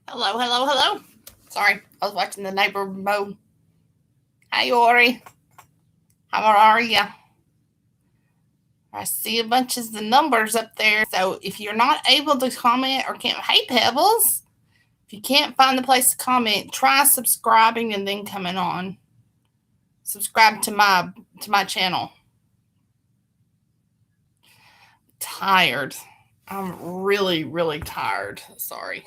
Hello, hello, hello. Sorry, I was watching the neighbor mow. Hi, Ori. How are you? I see a bunch of the numbers up there. So if you're not able to comment or can't, hey, Pebbles, if you can't find the place to comment, try subscribing and then coming on. Subscribe to my channel. Tired. I'm really, really tired. Sorry.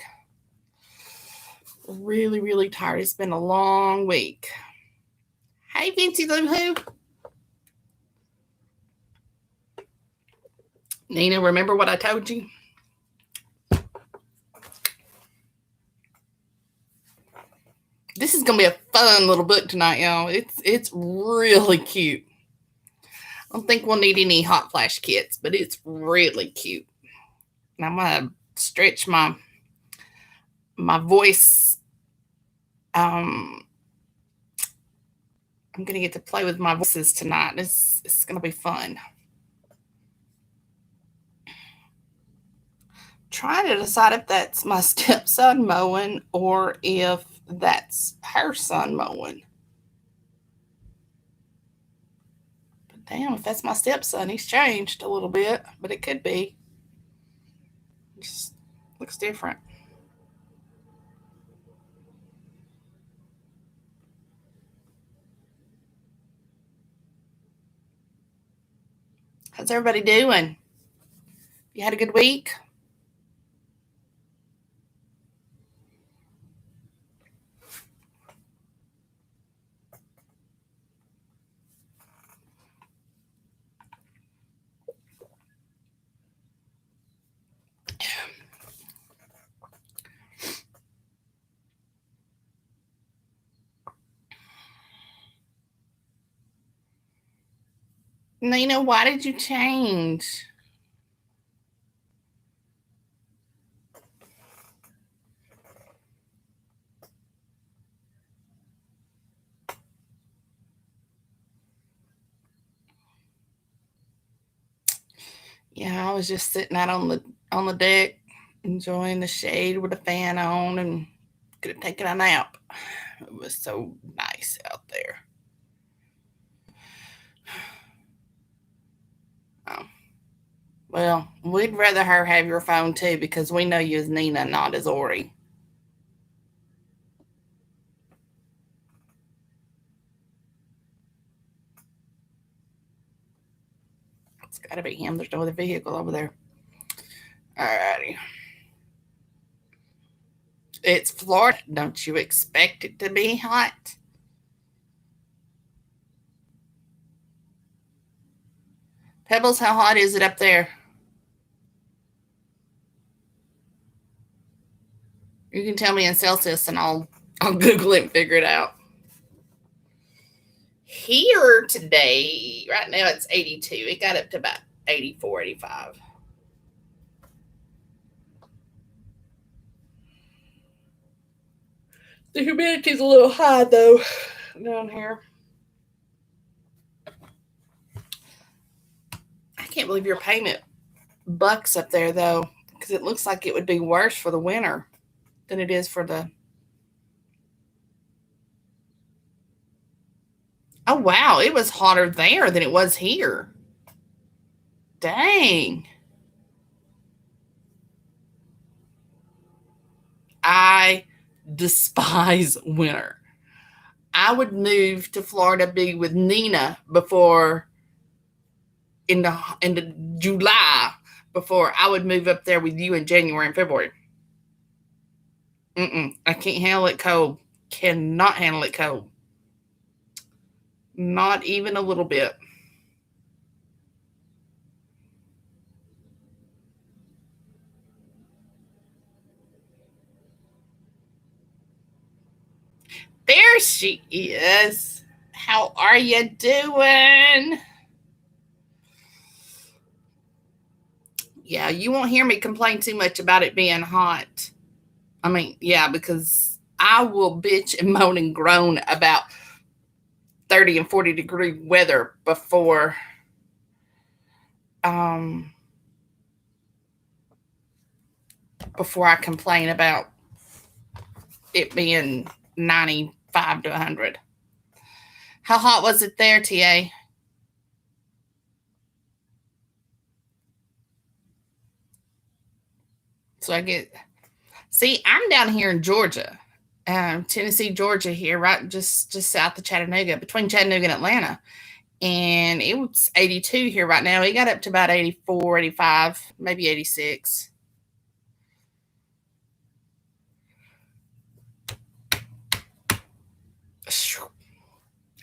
Really, really tired. It's been a long week. Hey, Vincy Lou Who. Nina, remember what I told you? This is gonna be a fun little book tonight, y'all. It's really cute. I don't think we'll need any hot flash kits, but it's really cute. And I'm gonna stretch my voice. I'm gonna get to play with my voices tonight. It's gonna be fun. Trying to decide if that's my stepson mowing or if that's her son mowing. But damn, if that's my stepson, he's changed a little bit, but it could be. It just looks different. How's everybody doing? You had a good week? Nina, why did you change? Yeah, I was just sitting out on the deck, enjoying the shade with a fan on, and could have taken a nap. It was so nice out there. Oh, well, we'd rather her have your phone too because we know you as Nina, not as Ori. It's got to be him. There's no other vehicle over there. Alrighty. It's Florida. Don't you expect it to be hot? Pebbles, how hot is it up there? You can tell me in Celsius and I'll Google it and figure it out. Here today, right now it's 82. It got up to about 84, 85. The humidity's a little high though down here. I can't believe your payment bucks up there though, because it looks like it would be worse for the winter than it is for the. Oh wow, it was hotter there than it was here. Dang. I despise winter. I would move to Florida be with Nina before in the July before I would move up there with you in January and February. I can't handle it cold. Cannot handle it cold. Not even a little bit. There she is. How are you doing? Yeah, you won't hear me complain too much about it being hot. I mean, yeah, because I will bitch and moan and groan about 30 and 40-degree weather um before I complain about it being 95 to 100. How hot was it there, TA? So I get, see, I'm down here in Georgia, Tennessee, Georgia, here, right just south of Chattanooga, between Chattanooga and Atlanta. And it was 82 here right now. It got up to about 84, 85, maybe 86.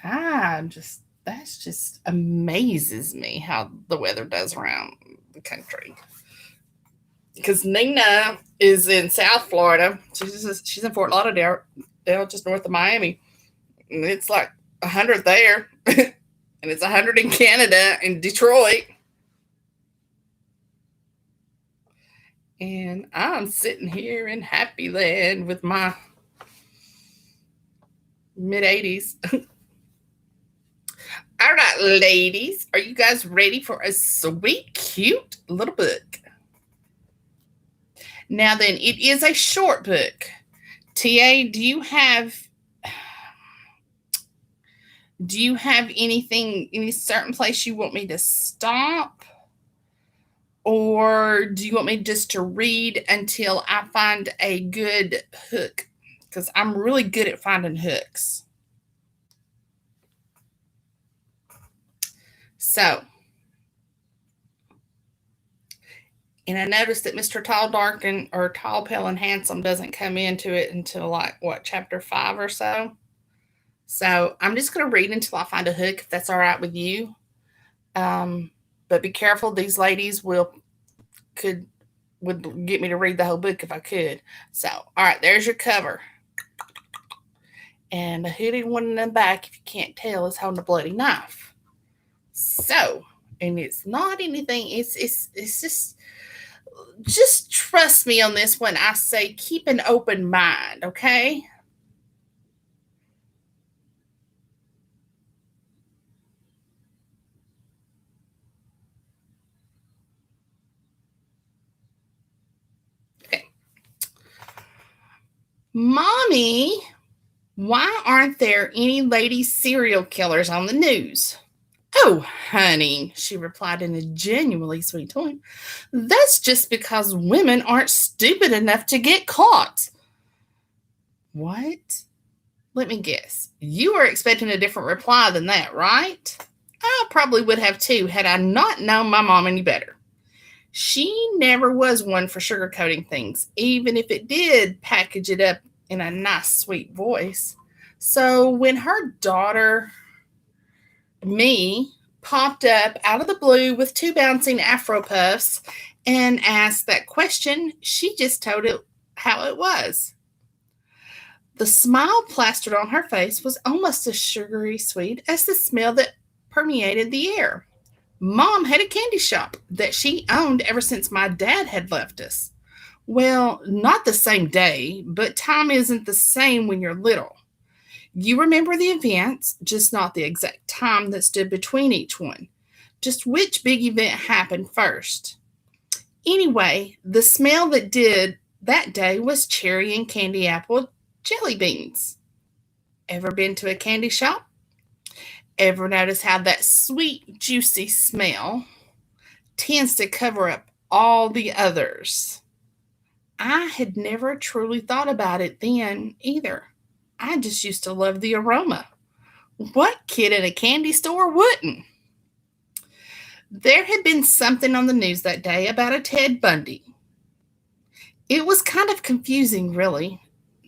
That just amazes me how the weather does around the country. Because Nina is in South Florida. She's in Fort Lauderdale, just north of Miami. And it's like 100 there. And it's 100 in Canada, in Detroit. And I'm sitting here in Happy Land with my mid 80s. All right, ladies, are you guys ready for a sweet, cute little book? Now then, it is a short book. TA, do you have anything, any certain place you want me to stop? Or do you want me just to read until I find a good hook? Because I'm really good at finding hooks. So, and I noticed that Mr. Tall, Dark, or Tall, Pale, and Handsome doesn't come into it until like, what, chapter 5 or so? So I'm just going to read until I find a hook, if that's all right with you. But be careful, these ladies would get me to read the whole book if I could. So, all right, there's your cover. And the hooded one in the back, if you can't tell, is holding a bloody knife. So, and it's not anything, it's just trust me on this one. I say keep an open mind, okay? Okay. Mommy, why aren't there any lady serial killers on the news? Oh, honey, she replied in a genuinely sweet tone. That's just because women aren't stupid enough to get caught. What? Let me guess. You were expecting a different reply than that, right? I probably would have too, had I not known my mom any better. She never was one for sugarcoating things, even if it did package it up in a nice, sweet voice. So when her daughter, me, popped up out of the blue with 2 bouncing afro puffs and asked that question, she just told it how it was. The smile plastered on her face was almost as sugary sweet as the smell that permeated the air. Mom had a candy shop that she owned ever since my dad had left us. Well, not the same day, but time isn't the same when you're little. You remember the events, just not the exact time that stood between each one. Just which big event happened first. Anyway, the smell that did that day was cherry and candy apple jelly beans. Ever been to a candy shop? Ever notice how that sweet, juicy smell tends to cover up all the others? I had never truly thought about it then either. I just used to love the aroma. What kid in a candy store wouldn't? There had been something on the news that day about a Ted Bundy. It was kind of confusing, really.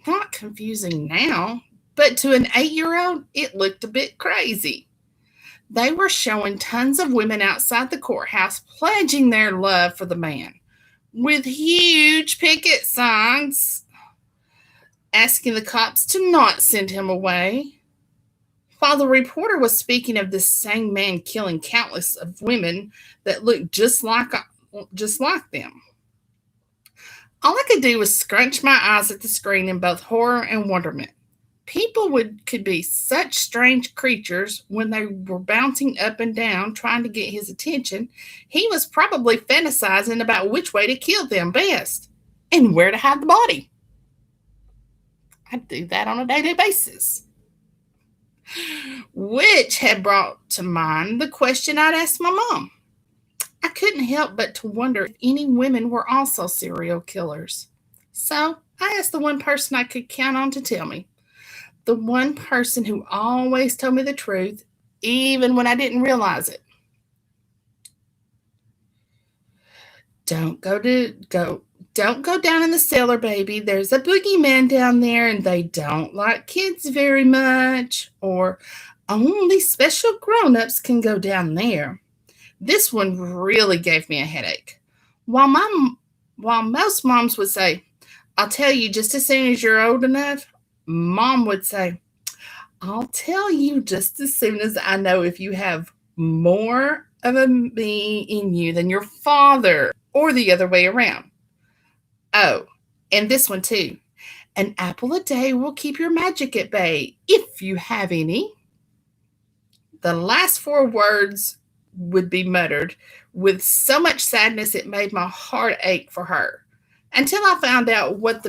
Not confusing now, but to an 8-year-old, it looked a bit crazy. They were showing tons of women outside the courthouse pledging their love for the man with huge picket signs asking the cops to not send him away. While the reporter was speaking of this same man killing countless of women that looked just like them. All I could do was scrunch my eyes at the screen in both horror and wonderment. People could be such strange creatures when they were bouncing up and down trying to get his attention. He was probably fantasizing about which way to kill them best and where to hide the body. I do that on a daily basis. Which had brought to mind the question I'd asked my mom. I couldn't help but to wonder if any women were also serial killers. So I asked the one person I could count on to tell me. The one person who always told me the truth, even when I didn't realize it. Don't go down in the cellar, baby. There's a boogeyman down there and they don't like kids very much. Or only special grown-ups can go down there. This one really gave me a headache. While while most moms would say, I'll tell you just as soon as you're old enough, Mom would say, I'll tell you just as soon as I know if you have more of a me in you than your father, or the other way around. Oh, and this one too. An apple a day will keep your magic at bay, if you have any. The last four words would be muttered with so much sadness it made my heart ache for her, until I found out what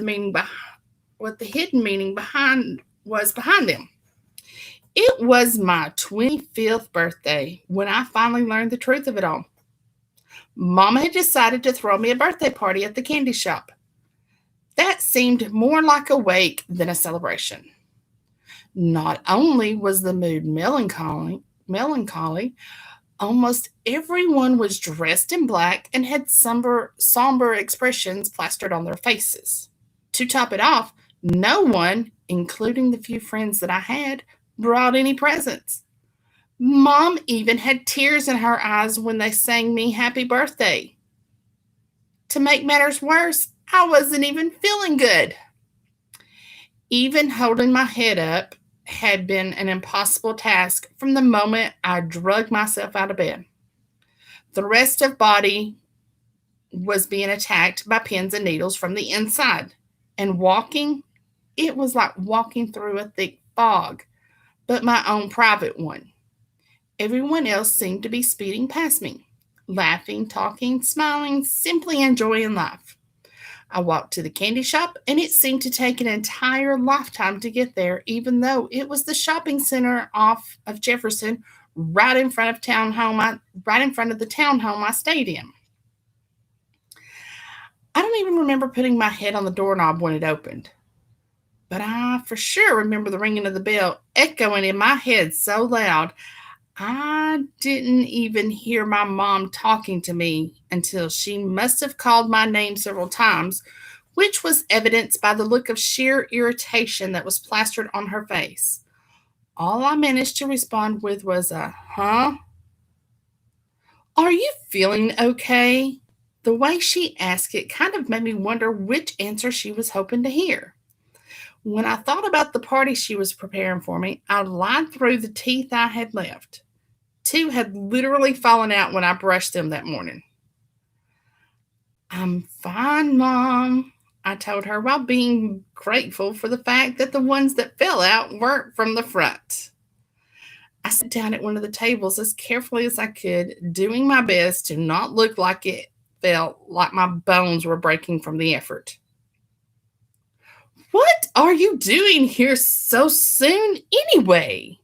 what the hidden meaning behind them. It was my 25th birthday when I finally learned the truth of it all. Mama had decided to throw me a birthday party at the candy shop. That seemed more like a wake than a celebration. Not only was the mood melancholy, almost everyone was dressed in black and had somber expressions plastered on their faces. To top it off, no one, including the few friends that I had, brought any presents. Mom even had tears in her eyes when they sang me happy birthday. To make matters worse, I wasn't even feeling good. Even holding my head up had been an impossible task from the moment I dragged myself out of bed. The rest of body was being attacked by pins and needles from the inside. And walking, it was like walking through a thick fog, but my own private one. Everyone else seemed to be speeding past me, laughing, talking, smiling, simply enjoying life. I walked to the candy shop, and it seemed to take an entire lifetime to get there, even though it was the shopping center off of Jefferson, right in front of the townhome I stayed in. I don't even remember putting my head on the doorknob when it opened, but I for sure remember the ringing of the bell echoing in my head so loud I didn't even hear my mom talking to me until she must have called my name several times, which was evidenced by the look of sheer irritation that was plastered on her face. All I managed to respond with was a, huh? Are you feeling okay? The way she asked it kind of made me wonder which answer she was hoping to hear. When I thought about the party she was preparing for me, I lied through the teeth I had left. Two had literally fallen out when I brushed them that morning. I'm fine, Mom, I told her while being grateful for the fact that the ones that fell out weren't from the front. I sat down at one of the tables as carefully as I could, doing my best to not look like it felt like my bones were breaking from the effort. What are you doing here so soon anyway?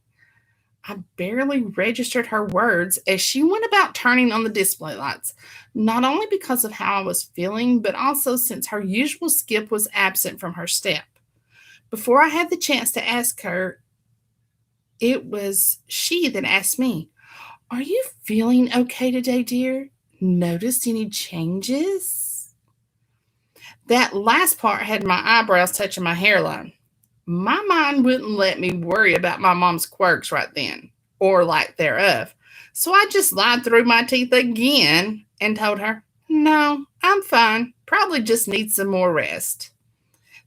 I barely registered her words as she went about turning on the display lights, not only because of how I was feeling, but also since her usual skip was absent from her step. Before I had the chance to ask her, it was she that asked me, Are you feeling okay today, dear? Noticed any changes? That last part had my eyebrows touching my hairline. My mind wouldn't let me worry about my mom's quirks right then, or lack thereof. So I just lied through my teeth again and told her, No, I'm fine. Probably just need some more rest.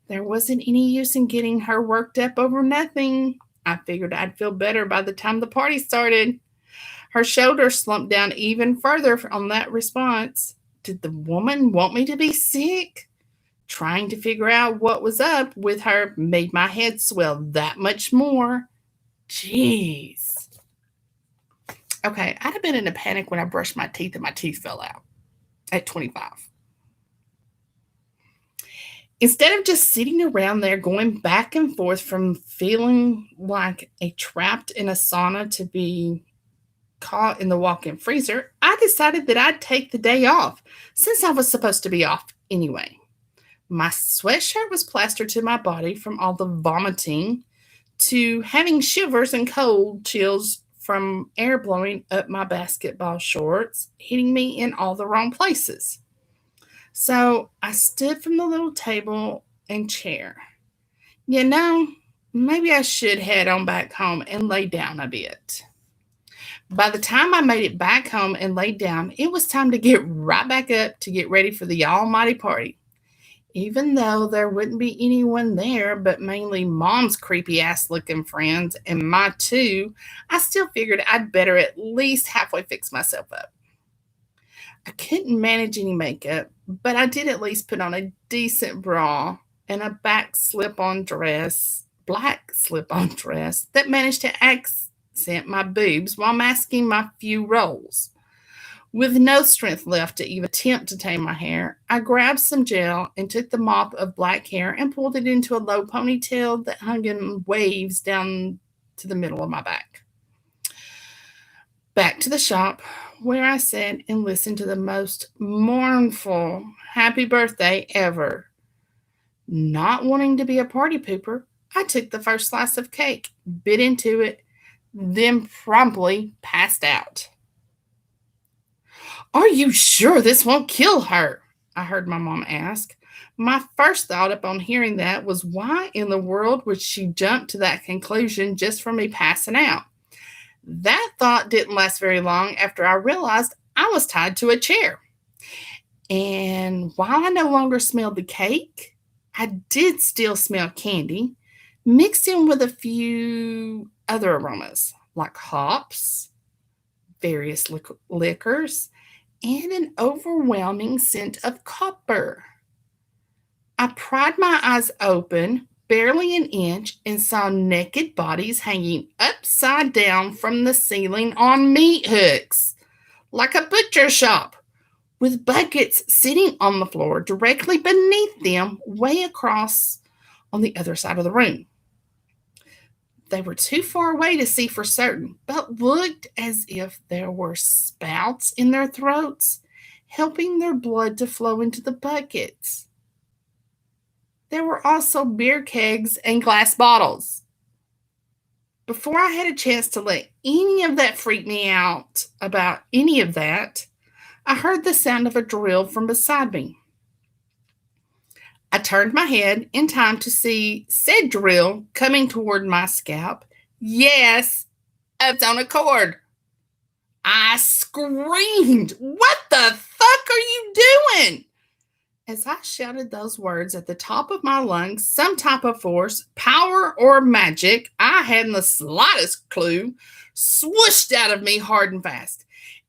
There wasn't any use in getting her worked up over nothing. I figured I'd feel better by the time the party started. Her shoulders slumped down even further on that response. Did the woman want me to be sick? Trying to figure out what was up with her made my head swell that much more. Jeez. Okay, I'd have been in a panic when I brushed my teeth and my teeth fell out at 25. Instead of just sitting around there going back and forth from feeling like a trapped in a sauna to be caught in the walk-in freezer, I decided that I'd take the day off since I was supposed to be off anyway. My sweatshirt was plastered to my body from all the vomiting to having shivers and cold chills from air blowing up my basketball shorts, hitting me in all the wrong places. So I stood from the little table and chair. You know, maybe I should head on back home and lay down a bit. By the time I made it back home and laid down, it was time to get right back up to get ready for the almighty party. Even though there wouldn't be anyone there but mainly Mom's creepy ass looking friends and my two, I still figured I'd better at least halfway fix myself up. I couldn't manage any makeup, but I did at least put on a decent bra and a black slip on dress that managed to accent my boobs while masking my few rolls. With no strength left to even attempt to tame my hair, I grabbed some gel and took the mop of black hair and pulled it into a low ponytail that hung in waves down to the middle of my back. Back to the shop, where I sat and listened to the most mournful happy birthday ever. Not wanting to be a party pooper, I took the first slice of cake, bit into it, then promptly passed out. "Are you sure this won't kill her?" I heard my mom ask. My first thought upon hearing that was, why in the world would she jump to that conclusion just from me passing out? That thought didn't last very long after I realized I was tied to a chair. And while I no longer smelled the cake, I did still smell candy, mixed in with a few other aromas like hops, various liquors, and an overwhelming scent of copper. I pried my eyes open, barely an inch, and saw naked bodies hanging upside down from the ceiling on meat hooks, like a butcher shop, with buckets sitting on the floor directly beneath them, way across on the other side of the room. They were too far away to see for certain, but looked as if there were spouts in their throats, helping their blood to flow into the buckets. There were also beer kegs and glass bottles. Before I had a chance to let any of that freak me out about any of that, I heard the sound of a drill from beside me. I turned my head in time to see said drill coming toward my scalp. Yes, of its own accord. I screamed, "What the fuck are you doing?" As I shouted those words at the top of my lungs, some type of force, power, or magic, I hadn't the slightest clue, swooshed out of me hard and fast.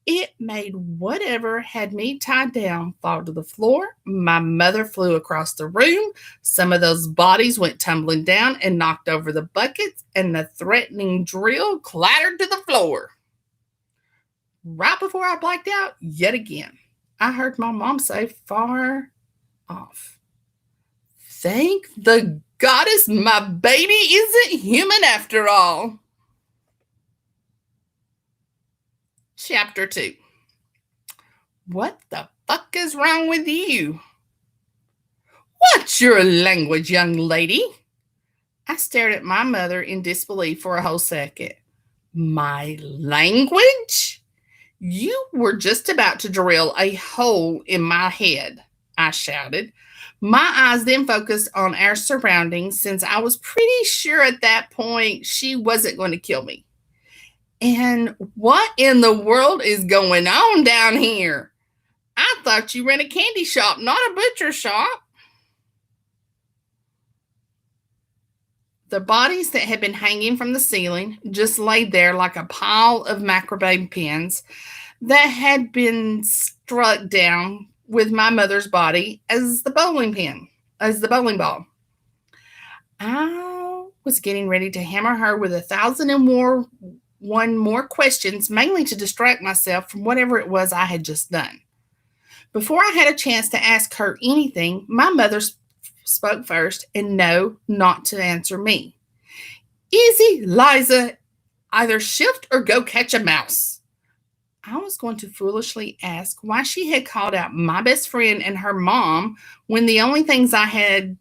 It made whatever had me tied down fall to the floor. My mother flew across the room. Some of those bodies went tumbling down and knocked over the buckets, and the threatening drill clattered to the floor. Right before I blacked out yet again, I heard my mom say far off, "Thank the goddess my baby isn't human after all." Chapter 2. What the fuck is wrong with you? What's your language, young lady? I stared at my mother in disbelief for a whole second. My language? You were just about to drill a hole in my head, I shouted. My eyes then focused on our surroundings, since I was pretty sure at that point she wasn't going to kill me. And what in the world is going on down here? I thought you ran a candy shop, not a butcher shop. The bodies that had been hanging from the ceiling just laid there like a pile of macrame pins that had been struck down with my mother's body as the bowling ball. I was getting ready to hammer her with 1,001 more questions, mainly to distract myself from whatever it was I had just done. Before I had a chance to ask her anything, my mother's spoke first, and no, not to answer me. Easy, Liza. Either shift or go catch a mouse. I was going to foolishly ask why she had called out my best friend and her mom when the only things I had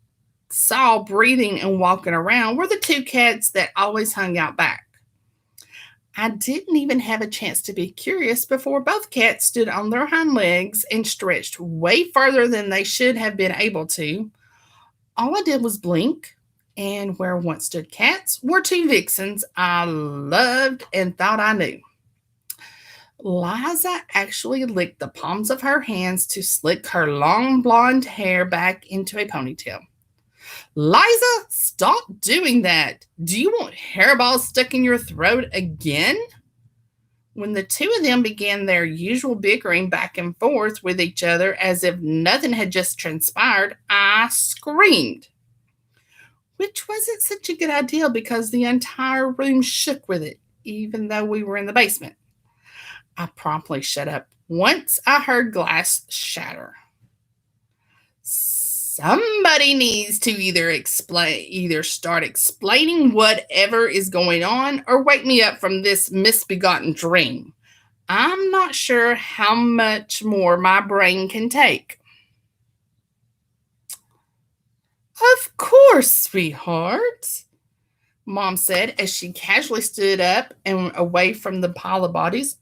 saw breathing and walking around were the two cats that always hung out back. I didn't even have a chance to be curious before both cats stood on their hind legs and stretched way further than they should have been able to. All I did was blink, and where once stood cats were two vixens I loved and thought I knew. Liza actually licked the palms of her hands to slick her long blonde hair back into a ponytail. Liza, stop doing that. Do you want hairballs stuck in your throat again? When the two of them began their usual bickering back and forth with each other as if nothing had just transpired, I screamed. Which wasn't such a good idea because the entire room shook with it, even though we were in the basement. I promptly shut up once I heard glass shatter. Somebody needs to either start explaining whatever is going on or wake me up from this misbegotten dream. I'm not sure how much more my brain can take. Of course, sweetheart, Mom said as she casually stood up and away from the pile of bodies.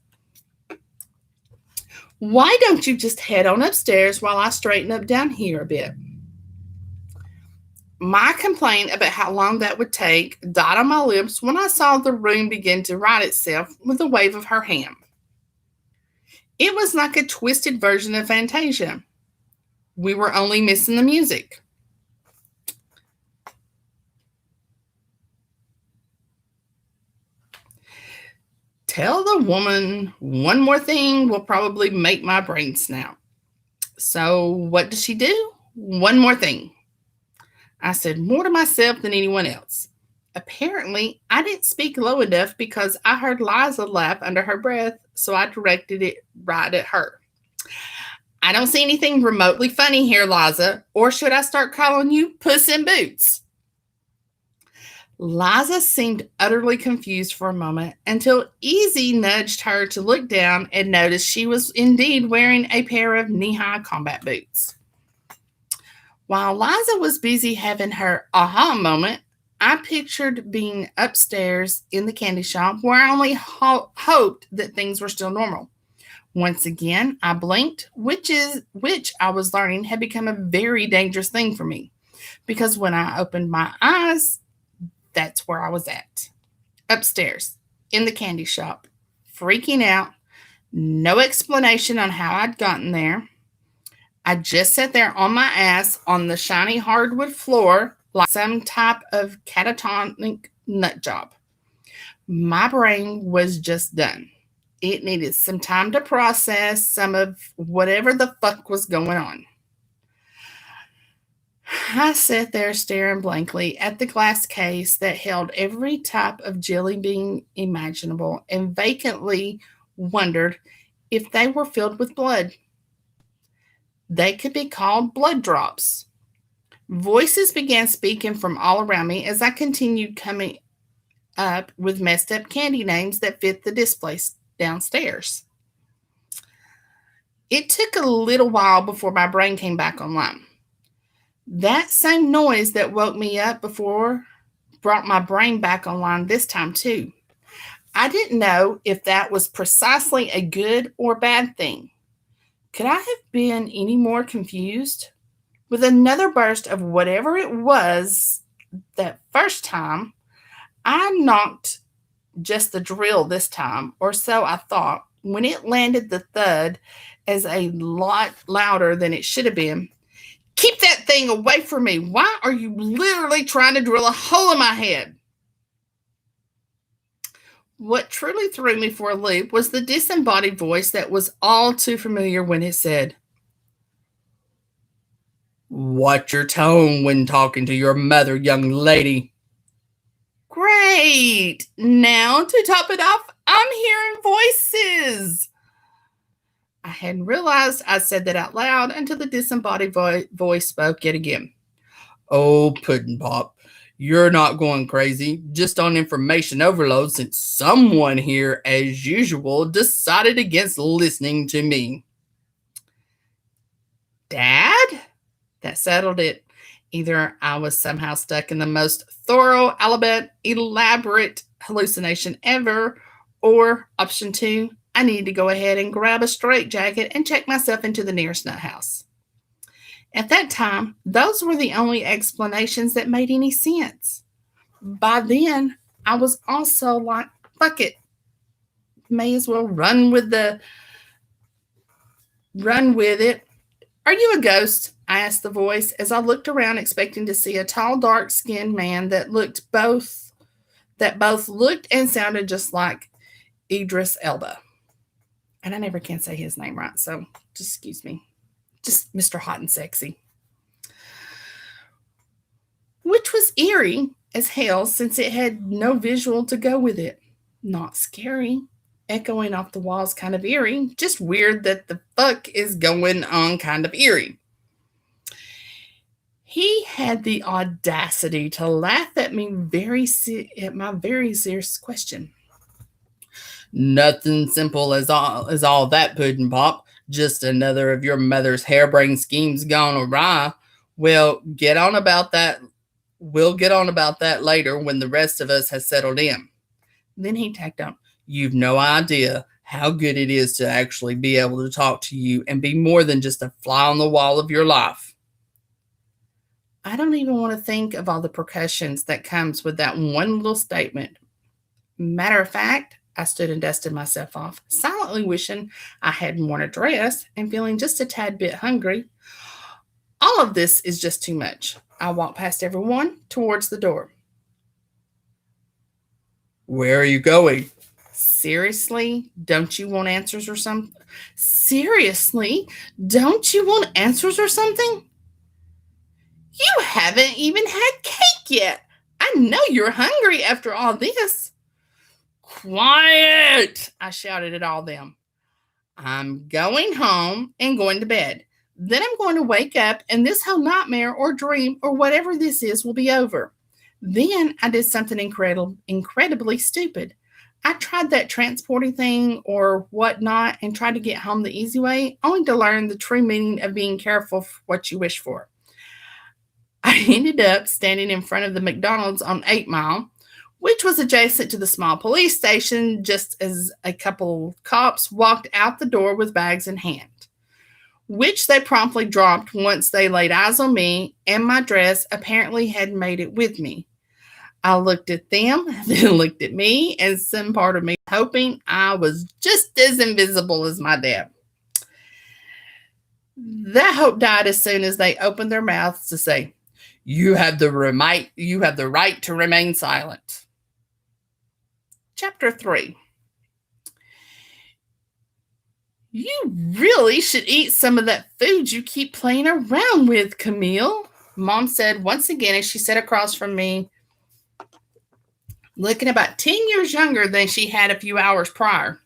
Why don't you just head on upstairs while I straighten up down here a bit? My complaint about how long that would take died on my lips when I saw the room begin to right itself with a wave of her hand. It was like a twisted version of Fantasia. We were only missing the music. Tell the woman one more thing will probably make my brain snap. So what does she do? One more thing. I said more to myself than anyone else. Apparently, I didn't speak low enough because I heard Liza laugh under her breath, so I directed it right at her. I don't see anything remotely funny here, Liza, or should I start calling you Puss in Boots? Liza seemed utterly confused for a moment until Easy nudged her to look down and noticed she was indeed wearing a pair of knee-high combat boots. While Liza was busy having her aha moment, I pictured being upstairs in the candy shop where I only hoped that things were still normal. Once again, I blinked, which I was learning had become a very dangerous thing for me, because when I opened my eyes, that's where I was at. Upstairs, in the candy shop, freaking out, no explanation on how I'd gotten there. I just sat there on my ass on the shiny hardwood floor like some type of catatonic nut job. My brain was just done. It needed some time to process some of whatever the fuck was going on. I sat there staring blankly at the glass case that held every type of jellybean imaginable and vacantly wondered if they were filled with blood. They could be called blood drops. Voices began speaking from all around me as I continued coming up with messed up candy names that fit the display downstairs. It took a little while before my brain came back online. That same noise that woke me up before brought my brain back online this time too. I didn't know if that was precisely a good or bad thing. Could I have been any more confused? With another burst of whatever it was that first time, I knocked just the drill this time, or so I thought, when it landed the thud as a lot louder than it should have been. Keep that thing away from me. Why are you literally trying to drill a hole in my head? What truly threw me for a loop was the disembodied voice that was all too familiar when it said, "Watch your tone when talking to your mother, young lady." Great! Now, to top it off, I'm hearing voices. I hadn't realized I said that out loud until the disembodied voice spoke yet again. Oh, Puddin' Pop, you're not going crazy, just on information overload since someone here, as usual, decided against listening to me. Dad? That settled it. Either I was somehow stuck in the most thorough, elaborate hallucination ever, or option two, I needed to go ahead and grab a straitjacket and check myself into the nearest nut house. At that time, those were the only explanations that made any sense. By then, I was also like, fuck it. May as well run with it. Are you a ghost? I asked the voice as I looked around expecting to see a tall, dark-skinned man that both looked and sounded just like Idris Elba. And I never can say his name right, so just excuse me. Just Mr. Hot and Sexy. Which was eerie as hell since it had no visual to go with it. Not scary. Echoing off the walls kind of eerie. Just weird that the fuck is going on kind of eerie. He had the audacity to laugh at me at my very serious question. Nothing simple as all that, Puddin' Pop. Just another of your mother's harebrained schemes gone awry. Well, get on about that. We'll get on about that later when the rest of us has settled in. Then he tacked on, you've no idea how good it is to actually be able to talk to you and be more than just a fly on the wall of your life. I don't even want to think of all the percussions that comes with that one little statement. Matter of fact, I stood and dusted myself off, silently wishing I hadn't worn a dress and feeling just a tad bit hungry. All of this is just too much. I walked past everyone towards the door. Where are you going? Seriously? Don't you want answers or something? Seriously? Don't you want answers or something? You haven't even had cake yet. I know you're hungry after all this. Quiet! I shouted at all them. I'm going home and going to bed. Then I'm going to wake up and this whole nightmare or dream or whatever this is will be over. Then I did something incredibly stupid. I tried that transporting thing or whatnot and tried to get home the easy way, only to learn the true meaning of being careful for what you wish for. I ended up standing in front of the McDonald's on 8 Mile, which was adjacent to the small police station, just as a couple cops walked out the door with bags in hand, which they promptly dropped once they laid eyes on me, and my dress apparently had made it with me. I looked at them, then looked at me, and some part of me hoping I was just as invisible as my dad. That hope died as soon as they opened their mouths to say, You have the right to remain silent. Chapter 3. You really should eat some of that food you keep playing around with, Camille, Mom said once again as she sat across from me, looking about 10 years younger than she had a few hours prior.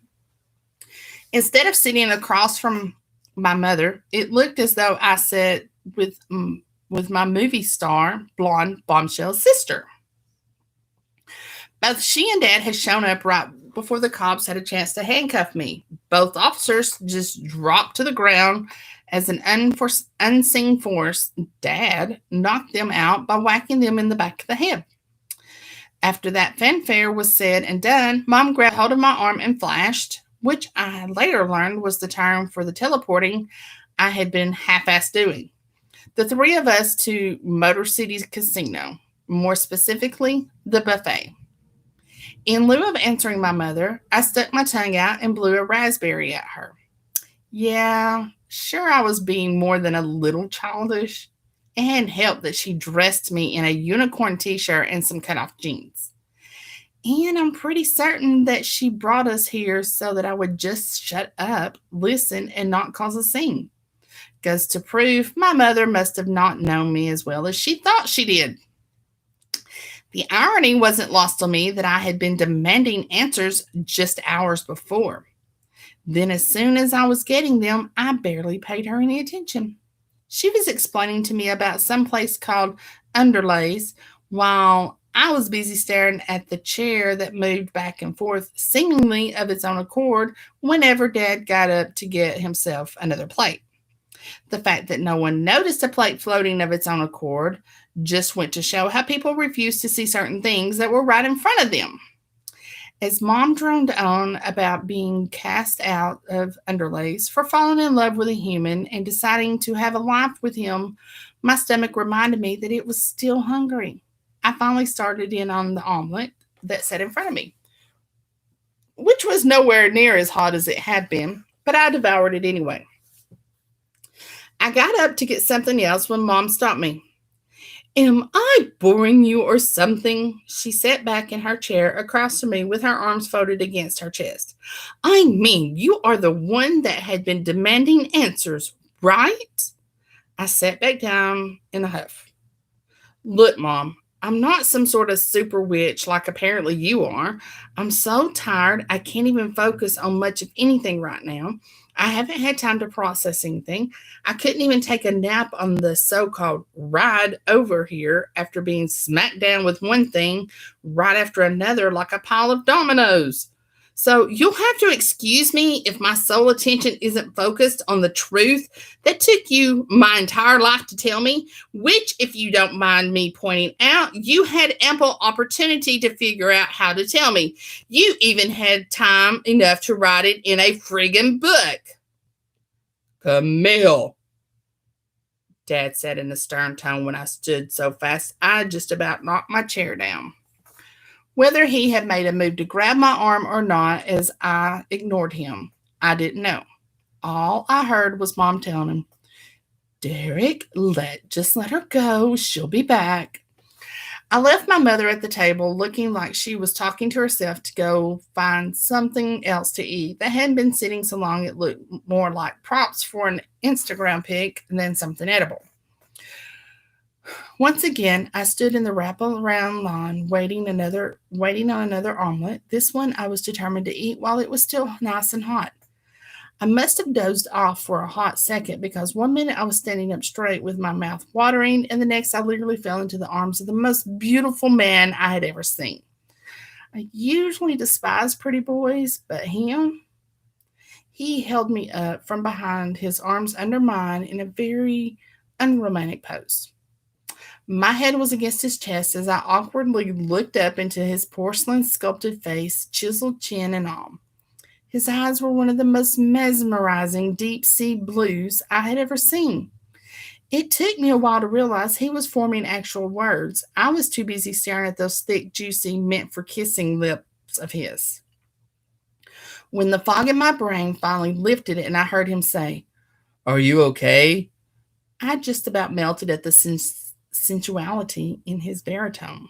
Instead of sitting across from my mother, it looked as though I sat with my movie star, blonde bombshell sister. Both she and Dad had shown up right before the cops had a chance to handcuff me. Both officers just dropped to the ground as an unseen force. Dad knocked them out by whacking them in the back of the head. After that fanfare was said and done, Mom grabbed hold of my arm and flashed, which I later learned was the term for the teleporting I had been half-assed doing. The three of us to Motor City's casino, more specifically, the buffet. In lieu of answering my mother, I stuck my tongue out and blew a raspberry at her. Yeah, sure I was being more than a little childish. It hadn't helped that she dressed me in a unicorn t-shirt and some cut-off jeans. And I'm pretty certain that she brought us here so that I would just shut up, listen, and not cause a scene. Goes to prove my mother must have not known me as well as she thought she did. The irony wasn't lost on me that I had been demanding answers just hours before. Then as soon as I was getting them, I barely paid her any attention. She was explaining to me about some place called underlays while I was busy staring at the chair that moved back and forth, seemingly of its own accord, whenever Dad got up to get himself another plate. The fact that no one noticed a plate floating of its own accord just went to show how people refused to see certain things that were right in front of them. As Mom droned on about being cast out of underlays for falling in love with a human and deciding to have a life with him, my stomach reminded me that it was still hungry. I finally started in on the omelet that sat in front of me, which was nowhere near as hot as it had been, but I devoured it anyway. I got up to get something else when Mom stopped me. Am I boring you or something? She sat back in her chair across from me with her arms folded against her chest. I mean, you are the one that had been demanding answers, right? I sat back down in a huff. Look, Mom, I'm not some sort of super witch like apparently you are. I'm so tired I can't even focus on much of anything right now. I haven't had time to process anything. I couldn't even take a nap on the so called ride over here after being smacked down with one thing right after another like a pile of dominoes. So you'll have to excuse me if my sole attention isn't focused on the truth that took you my entire life to tell me, which, if you don't mind me pointing out, you had ample opportunity to figure out how to tell me. You even had time enough to write it in a friggin' book. Camille, Dad said in a stern tone when I stood so fast I just about knocked my chair down. Whether he had made a move to grab my arm or not as I ignored him, I didn't know. All I heard was Mom telling him, Derek, just let her go. She'll be back. I left my mother at the table looking like she was talking to herself to go find something else to eat that hadn't been sitting so long it looked more like props for an Instagram pic than something edible. Once again, I stood in the wrap-around line waiting on another omelet. This one I was determined to eat while it was still nice and hot. I must have dozed off for a hot second because one minute I was standing up straight with my mouth watering, and the next I literally fell into the arms of the most beautiful man I had ever seen. I usually despise pretty boys, but he held me up from behind, his arms under mine in a very unromantic pose. My head was against his chest as I awkwardly looked up into his porcelain sculpted face, chiseled chin and all. His eyes were one of the most mesmerizing deep sea blues I had ever seen. It took me a while to realize he was forming actual words. I was too busy staring at those thick, juicy, meant for kissing lips of his. When the fog in my brain finally lifted and I heard him say, Are you okay? I just about melted at the sensuality in his baritone.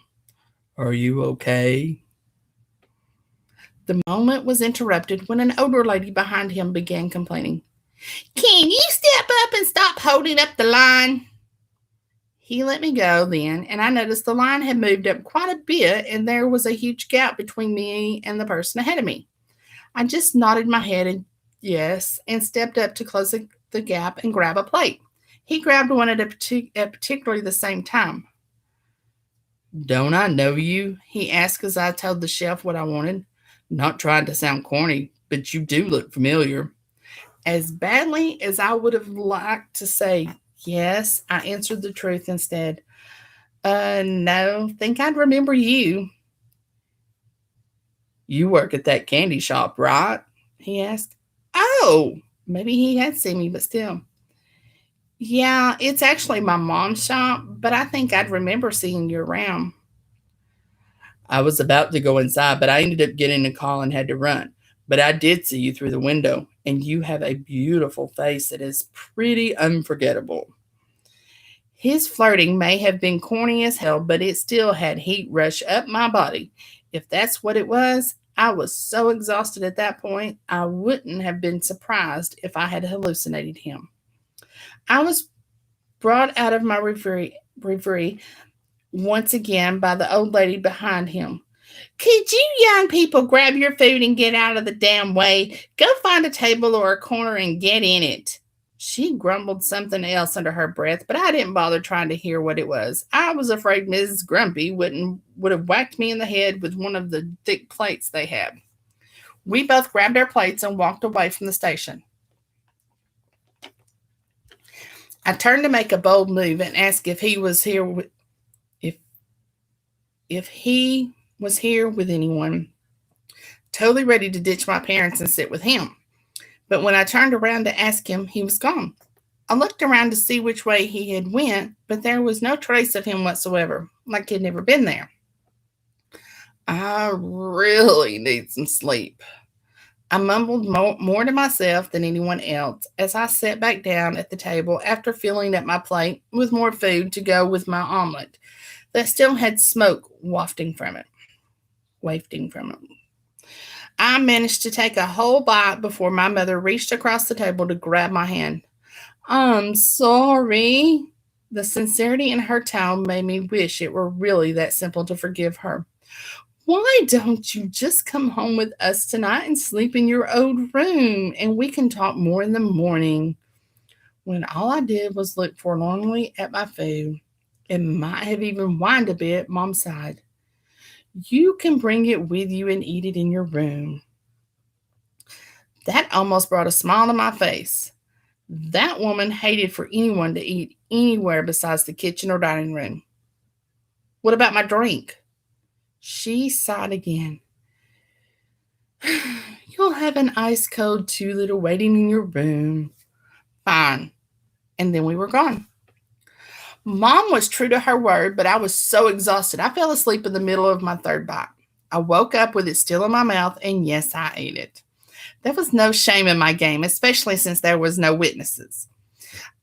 Are you okay? The moment was interrupted when an older lady behind him began complaining. Can you step up and stop holding up the line? He let me go then, and I noticed the line had moved up quite a bit, and there was a huge gap between me and the person ahead of me. I just nodded my head and yes, and stepped up to close the gap and grab a plate. He grabbed one at particularly the same time. Don't I know you? He asked as I told the chef what I wanted. Not trying to sound corny, but you do look familiar. As badly as I would have liked to say yes, I answered the truth instead. No, think I'd remember you. You work at that candy shop, right? He asked. Oh, maybe he had seen me, but still. Yeah, it's actually my mom's shop, but I think I'd remember seeing you around. I was about to go inside, but I ended up getting a call and had to run. But I did see you through the window, and you have a beautiful face that is pretty unforgettable. His flirting may have been corny as hell, but it still had heat rush up my body. If that's what it was, I was so exhausted at that point, I wouldn't have been surprised if I had hallucinated him. I was brought out of my reverie once again by the old lady behind him. Could you young people grab your food and get out of the damn way? Go find a table or a corner and get in it. She grumbled something else under her breath, but I didn't bother trying to hear what it was. I was afraid Mrs. Grumpy would have whacked me in the head with one of the thick plates they had. We both grabbed our plates and walked away from the station. I turned to make a bold move and asked if he was here if he was here with anyone, totally ready to ditch my parents and sit with him. But when I turned around to ask him, he was gone. I looked around to see which way he had went, but there was no trace of him whatsoever, like he'd never been there. I really need some sleep. I mumbled more to myself than anyone else as I sat back down at the table after filling up my plate with more food to go with my omelet that still had smoke wafting from it. I managed to take a whole bite before my mother reached across the table to grab my hand. I'm sorry. The sincerity in her tone made me wish it were really that simple to forgive her. Why don't you just come home with us tonight and sleep in your old room, and we can talk more in the morning? When all I did was look forlornly at my food and might have even whined a bit, Mom sighed. You can bring it with you and eat it in your room. That almost brought a smile to my face. That woman hated for anyone to eat anywhere besides the kitchen or dining room. What about my drink? She sighed again. You'll have an ice cold 2 liter waiting in your room. Fine. And then we were gone. Mom was true to her word, but I was so exhausted I fell asleep in the middle of my third bite. I woke up with it still in my mouth, and yes, I ate it. There was no shame in my game, especially since there was no witnesses.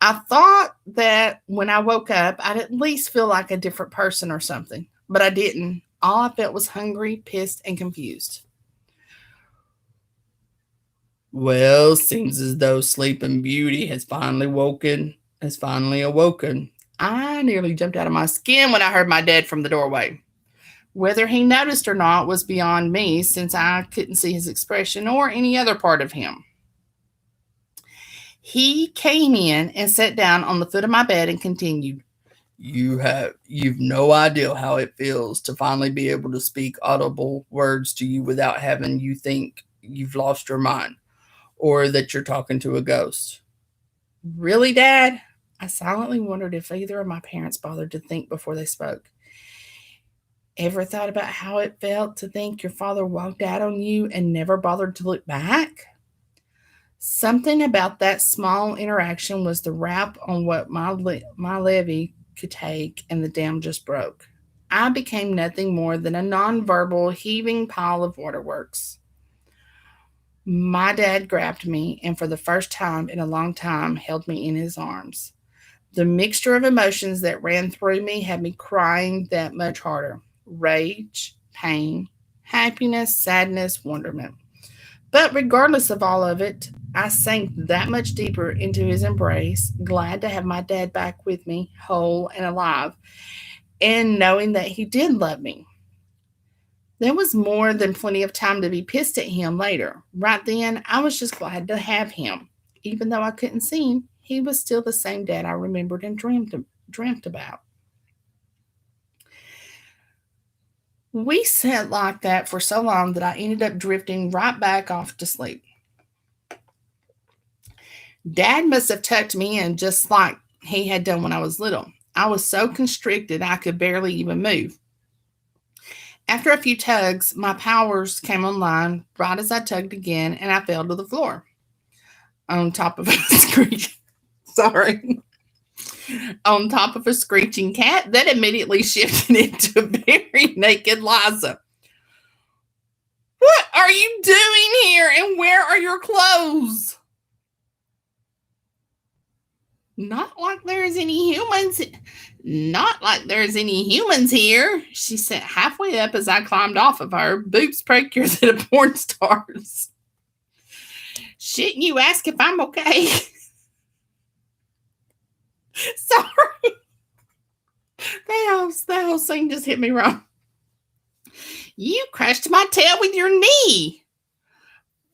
I thought that when I woke up, I'd at least feel like a different person or something, but I didn't. All I felt was hungry, pissed, and confused. Well, seems as though Sleeping Beauty has finally awoken. I nearly jumped out of my skin when I heard my dad from the doorway. Whether he noticed or not was beyond me, since I couldn't see his expression or any other part of him. He came in and sat down on the foot of my bed and continued, You've no idea how it feels to finally be able to speak audible words to you without having you think you've lost your mind or that you're talking to a ghost. Really, Dad? I silently wondered if either of my parents bothered to think before they spoke. Ever thought about how it felt to think your father walked out on you and never bothered to look back? Something about that small interaction was the wrap on what my levee could take, and the dam just broke. I became nothing more than a nonverbal, heaving pile of waterworks. My dad grabbed me, and for the first time in a long time, held me in his arms. The mixture of emotions that ran through me had me crying that much harder. Rage, pain, happiness, sadness, wonderment. But regardless of all of it, I sank that much deeper into his embrace, glad to have my dad back with me, whole and alive, and knowing that he did love me. There was more than plenty of time to be pissed at him later. Right then, I was just glad to have him. Even though I couldn't see him, he was still the same dad I remembered and dreamt about. We sat like that for so long that I ended up drifting right back off to sleep. Dad must have tucked me in just like he had done when I was little. I was so constricted I could barely even move. After a few tugs, my powers came online right as I tugged again, and I fell to the floor. On top of a on top of a screeching cat that immediately shifted into a very naked Liza. What are you doing here, and where are your clothes? Not like there's any humans here, she said halfway up as I climbed off of her, boobs prekier than a porn star's. Shouldn't you ask if I'm okay? Sorry. That whole scene just hit me wrong. You crushed my tail with your knee.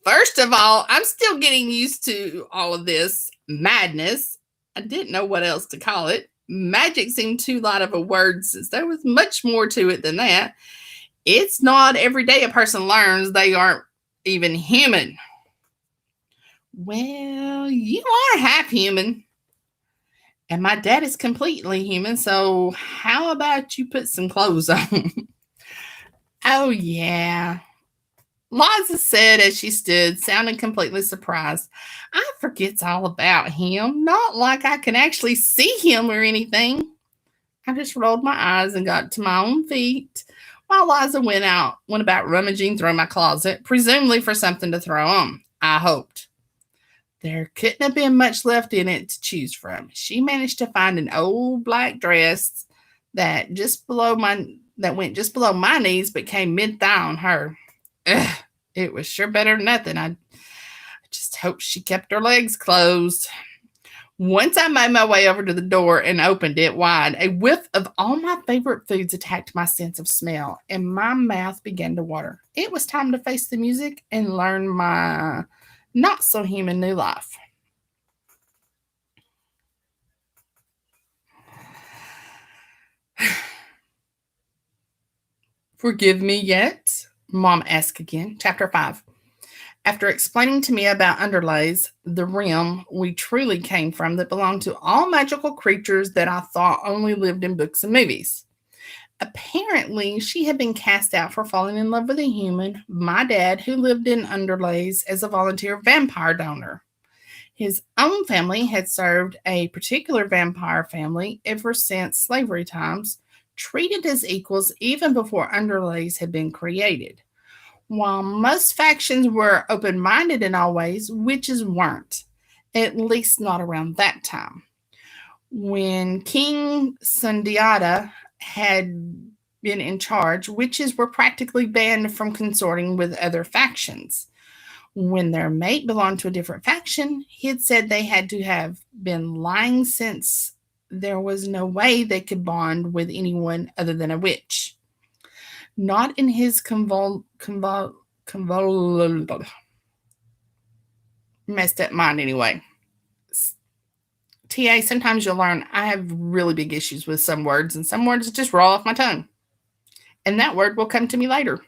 First of all, I'm still getting used to all of this madness. I didn't know what else to call it. Magic seemed too light of a word since there was much more to it than that. It's not every day a person learns they aren't even human. Well, you are half human. And my dad is completely human, so how about you put some clothes on? Oh, yeah. Liza said as she stood, sounding completely surprised. I forgets all about him. Not like I can actually see him or anything. I just rolled my eyes and got to my own feet while Liza went about rummaging through my closet, presumably for something to throw on. I hoped. There couldn't have been much left in it to choose from. She managed to find an old black dress that went just below my knees but came mid thigh on her. Ugh, it was sure better than nothing. I just hope she kept her legs closed. Once I made my way over to the door and opened it wide, a whiff of all my favorite foods attacked my sense of smell, and my mouth began to water. It was time to face the music and learn my not so human new life. Forgive me yet? Mom asked again. Chapter 5. After explaining to me about underlays, the realm we truly came from that belonged to all magical creatures that I thought only lived in books and movies. Apparently, she had been cast out for falling in love with a human, my dad, who lived in underlays as a volunteer vampire donor. His own family had served a particular vampire family ever since slavery times, treated as equals even before underlays had been created. While most factions were open minded in all ways, witches weren't, at least not around that time. When King Sundiata had been in charge, witches were practically banned from consorting with other factions. When their mate belonged to a different faction, he had said they had to have been lying since there was no way they could bond with anyone other than a witch. Not in his messed up mind anyway. TA, sometimes you'll learn I have really big issues with some words, and some words just roll off my tongue. And that word will come to me later.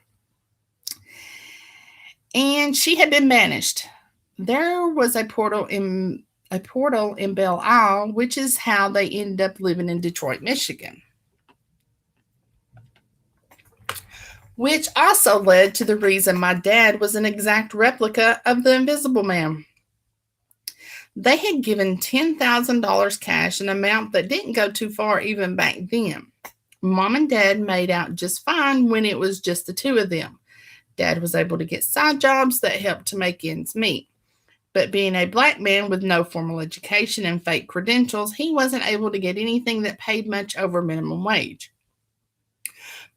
And she had been banished. There was a portal in Belle Isle, which is how they ended up living in Detroit, Michigan. Which also led to the reason my dad was an exact replica of the Invisible Man. They had given $10,000 cash, an amount that didn't go too far even back then. Mom and Dad made out just fine when it was just the two of them. Dad was able to get side jobs that helped to make ends meet. But being a black man with no formal education and fake credentials, he wasn't able to get anything that paid much over minimum wage.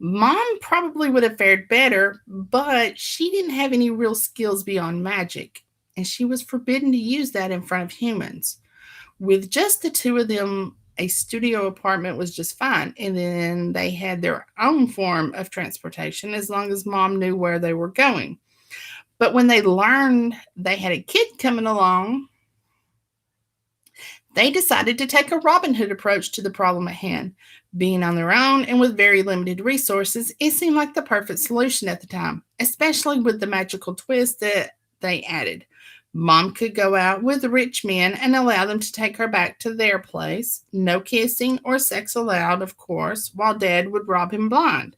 Mom probably would have fared better, but she didn't have any real skills beyond magic, and she was forbidden to use that in front of humans. With just the two of them, a studio apartment was just fine, and then they had their own form of transportation as long as Mom knew where they were going. But when they learned they had a kid coming along, they decided to take a Robin Hood approach to the problem at hand. Being on their own and with very limited resources, it seemed like the perfect solution at the time, especially with the magical twist that they added. Mom could go out with the rich men and allow them to take her back to their place. No kissing or sex allowed, of course, while Dad would rob him blind.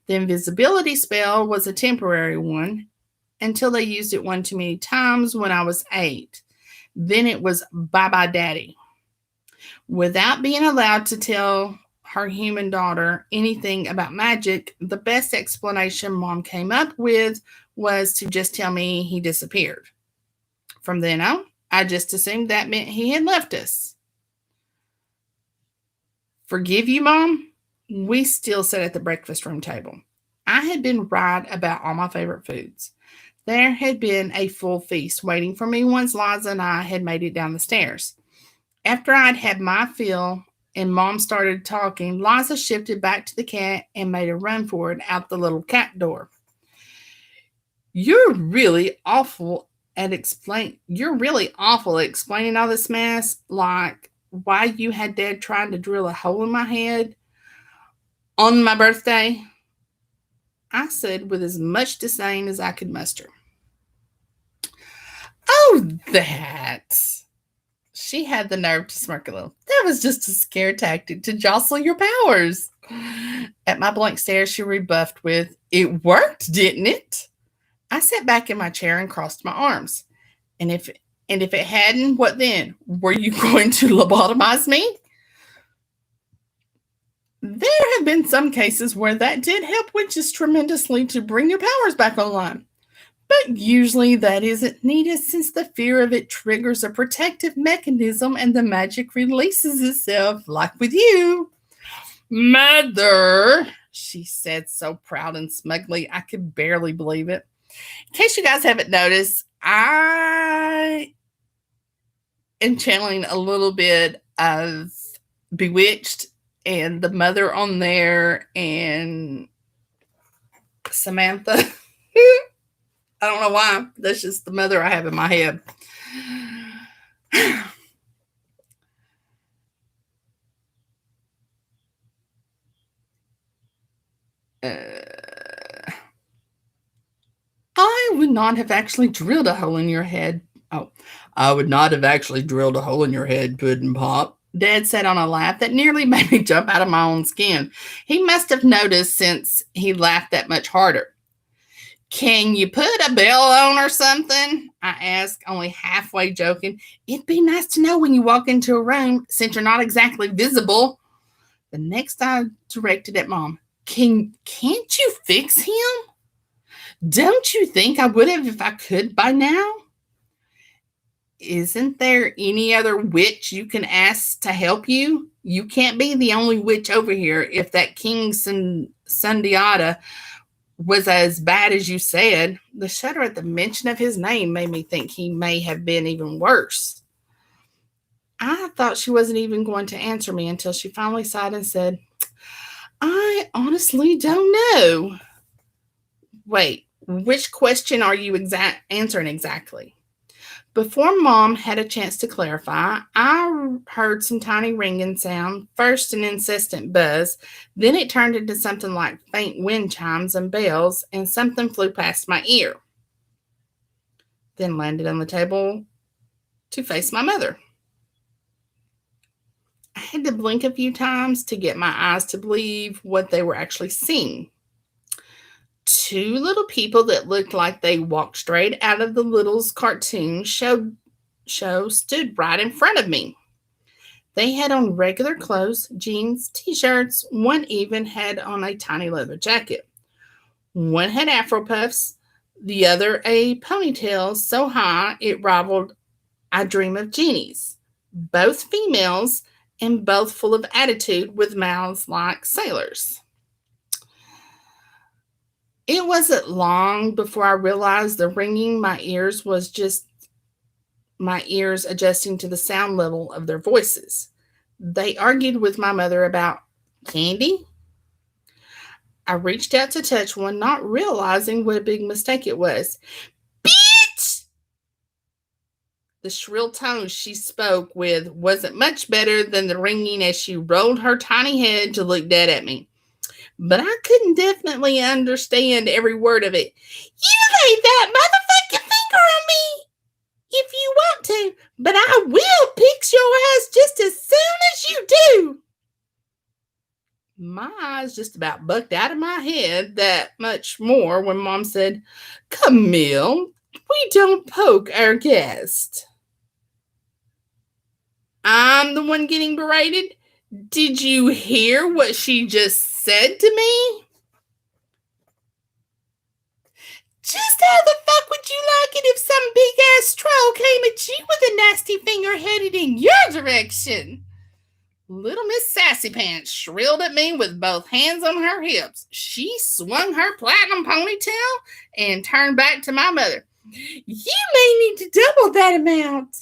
The invisibility spell was a temporary one until they used it one too many times when I was 8. Then it was bye-bye daddy. Without being allowed to tell her human daughter anything about magic, the best explanation Mom came up with was to just tell me he disappeared. From then on, I just assumed that meant he had left us. Forgive you, Mom? We still sat at the breakfast room table. I had been right about all my favorite foods. There had been a full feast waiting for me once Liza and I had made it down the stairs. After I'd had my fill and Mom started talking, Liza shifted back to the cat and made a run for it out the little cat door. You're really awful at explaining all this mess, like why you had Dad trying to drill a hole in my head on my birthday, I said with as much disdain as I could muster. Oh, that. She had the nerve to smirk a little. That was just a scare tactic to jostle your powers. At my blank stare, she rebuffed with, "It worked, didn't it?" I sat back in my chair and crossed my arms. And if it hadn't, what then? Were you going to lobotomize me? There have been some cases where that did help witches tremendously to bring your powers back online. But usually that isn't needed since the fear of it triggers a protective mechanism and the magic releases itself, like with you. Mother, she said so proud and smugly, I could barely believe it. In case you guys haven't noticed, I am channeling a little bit of Bewitched and the mother on there and Samantha. I don't know why. That's just the mother I have in my head. I would not have actually drilled a hole in your head. Oh, I would not have actually drilled a hole in your head, Puddin' Pop. Dad said on a laugh that nearly made me jump out of my own skin. He must have noticed since he laughed that much harder. Can you put a bell on or something? I asked, only halfway joking. It'd be nice to know when you walk into a room, since you're not exactly visible. The next I directed at Mom. Can't you fix him? Don't you think I would have if I could by now? Isn't there any other witch you can ask to help you? You can't be the only witch over here if that King Sundiata was as bad as you said. The shudder at the mention of his name made me think he may have been even worse. I thought she wasn't even going to answer me until she finally sighed and said, I honestly don't know. Wait, which question are you answering exactly? Before Mom had a chance to clarify, I heard some tiny ringing sound, first an insistent buzz, then it turned into something like faint wind chimes and bells, and something flew past my ear, then landed on the table to face my mother. I had to blink a few times to get my eyes to believe what they were actually seeing. Two little people that looked like they walked straight out of the Littles cartoon show stood right in front of me. They had on regular clothes, jeans, t-shirts. One even had on a tiny leather jacket. One had afro puffs, the other a ponytail so high it rivaled I Dream of Genies. Both females and both full of attitude with mouths like sailors. It wasn't long before I realized the ringing my ears was just my ears adjusting to the sound level of their voices. They argued with my mother about candy. I reached out to touch one, not realizing what a big mistake it was. Bitch! The shrill tone she spoke with wasn't much better than the ringing as she rolled her tiny head to look dead at me. But I couldn't definitely understand every word of it. You lay that motherfucking finger on me if you want to, but I will fix your ass just as soon as you do. My eyes just about bucked out of my head that much more when Mom said, Camille, we don't poke our guest. I'm the one getting berated? Did you hear what she just said to me? Just how the fuck would you like it if some big-ass troll came at you with a nasty finger headed in your direction? Little Miss Sassy Pants shrilled at me with both hands on her hips. She swung her platinum ponytail and turned back to my mother. You may need to double that amount.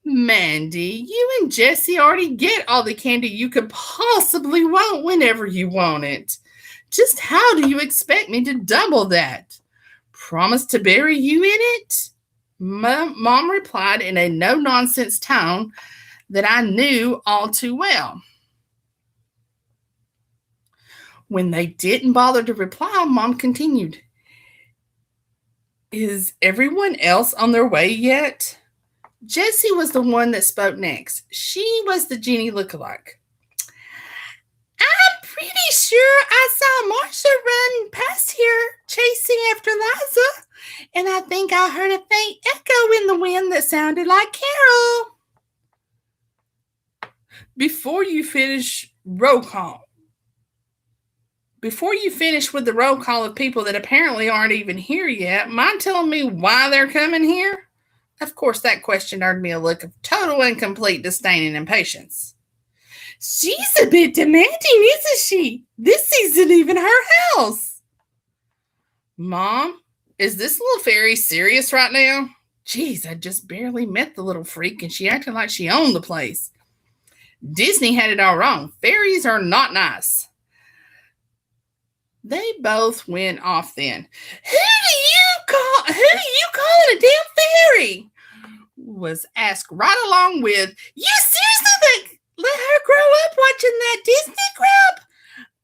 Mandy, you and Jessie already get all the candy you could possibly want whenever you want it. Just how do you expect me to double that? promise to bury you in it? Mom replied in a no-nonsense tone that I knew all too well. When they didn't bother to reply, Mom continued, is everyone else on their way yet? Jessie was the one that spoke next. She was the genie lookalike. I'm pretty sure I saw Marcia run past here chasing after Liza, and I think I heard a faint echo in the wind that sounded like Carol. Before you finish with the roll call of people that apparently aren't even here yet, mind telling me why they're coming here? Of course, that question earned me a look of total and complete disdain and impatience. She's a bit demanding, isn't she? This isn't even her house. Mom, is this little fairy serious right now? Geez, I just barely met the little freak and she acted like she owned the place. Disney had it all wrong. Fairies are not nice. They both went off then. Who do you call a damn fairy? Was asked right along with, you seriously let her grow up watching that Disney crap?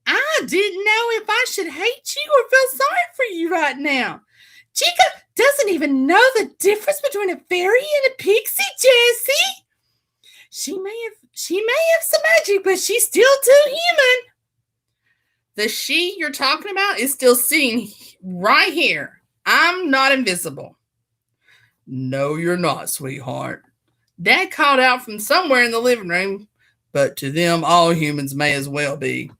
I didn't know if I should hate you or feel sorry for you right now. Chica doesn't even know the difference between a fairy and a pixie, Jessie. She may have some magic, but she's still too human. The she you're talking about is still sitting right here. I'm not invisible. No, you're not, sweetheart. Dad called out from somewhere in the living room, but to them, all humans may as well be.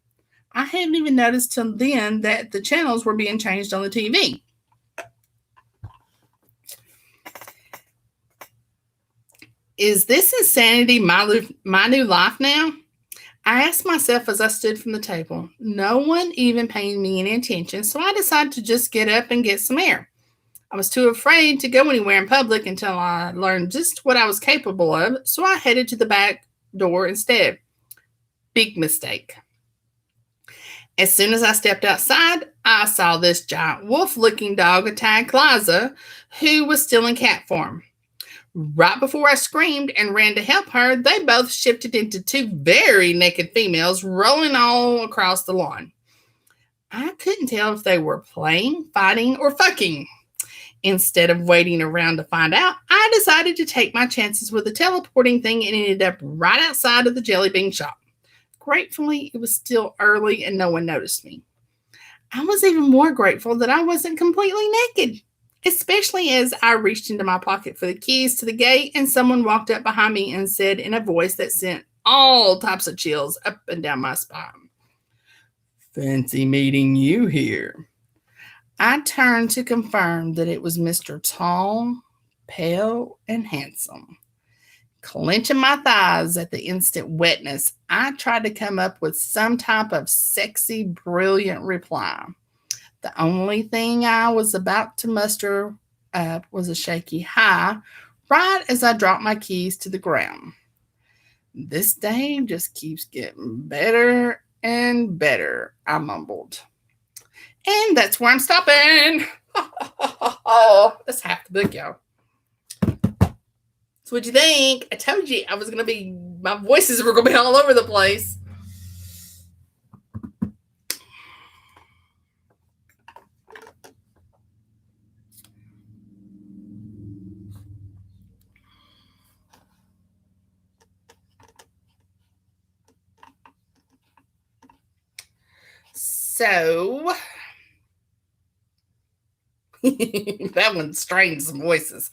I hadn't even noticed till then that the channels were being changed on the TV. Is this insanity my new life now? I asked myself as I stood from the table. No one even paid me any attention, so I decided to just get up and get some air. I was too afraid to go anywhere in public until I learned just what I was capable of, so I headed to the back door instead. Big mistake. As soon as I stepped outside, I saw this giant wolf-looking dog attack Liza, who was still in cat form. Right before I screamed and ran to help her, they both shifted into two very naked females rolling all across the lawn. I couldn't tell if they were playing, fighting, or fucking. Instead of waiting around to find out, I decided to take my chances with the teleporting thing and ended up right outside of the Jellybean shop. Gratefully, it was still early and no one noticed me. I was even more grateful that I wasn't completely naked, especially as I reached into my pocket for the keys to the gate and someone walked up behind me and said in a voice that sent all types of chills up and down my spine, "Fancy meeting you here." I turned to confirm that it was Mr. Tall, pale, and handsome. Clenching my thighs at the instant wetness, I tried to come up with some type of sexy, brilliant reply. The only thing I was about to muster up was a shaky hi, right as I dropped my keys to the ground. This day just keeps getting better and better, I mumbled. And that's where I'm stopping. That's half the book, y'all. So what'd you think? I told you my voices were going to be all over the place. So that one strained some voices.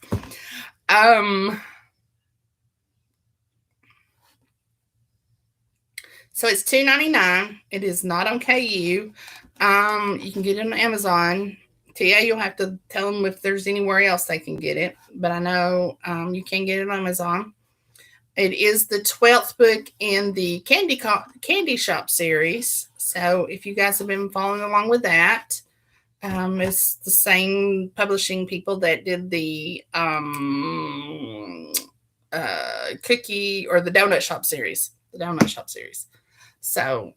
So it's $2.99. It is not on KU. You can get it on Amazon. Tia, you'll have to tell them if there's anywhere else they can get it. But I know you can get it on Amazon. It is the 12th book in the Candy Shop series. So if you guys have been following along with that, it's the same publishing people that did the cookie or the Donut Shop series. The Donut Shop series. So,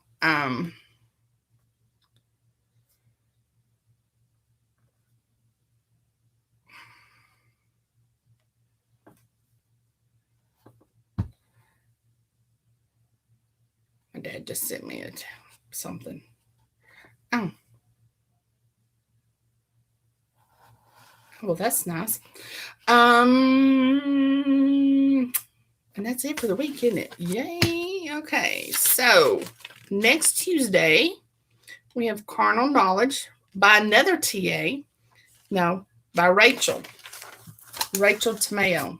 My dad just sent me something. Oh. Well, that's nice. And that's it for the week, isn't it? Yay. Okay. So next Tuesday, we have Carnal Knowledge by another TA. No, by Rachel. Rachel Tamayo.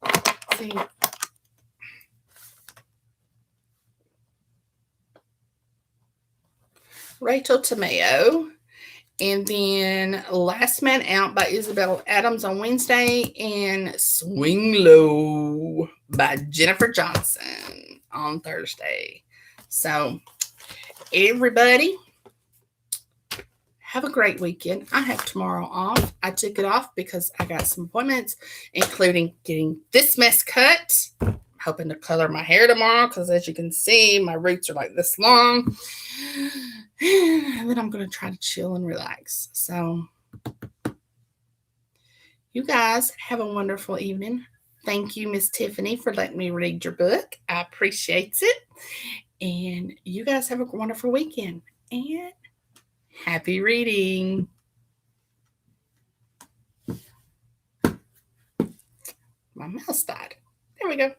Let's see. Rachel Tamayo. And then Last Man Out by Isabel Adams on Wednesday. And Swing Low by Jennifer Johnson on Thursday. So, everybody, have a great weekend. I have tomorrow off. I took it off because I got some appointments, including getting this mess cut. Hoping to color my hair tomorrow because, as you can see, my roots are like this long. And then I'm going to try to chill and relax. So, you guys have a wonderful evening. Thank you, Miss Tiffany, for letting me read your book. I appreciate it. And you guys have a wonderful weekend. And happy reading. My mouse died. There we go.